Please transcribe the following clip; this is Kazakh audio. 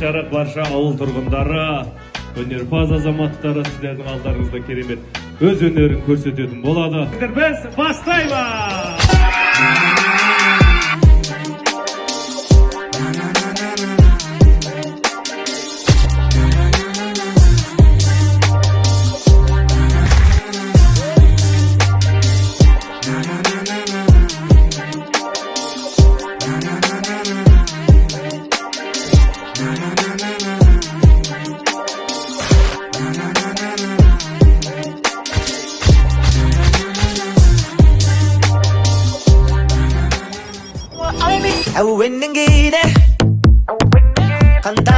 жарык барша ауыл тұрғындары, өнерпаз азаматтары, сіздердің алдарыңызда керемет өз өнерін көрсететін болады. Біз бастаймыз! 하고 있는 길에 간다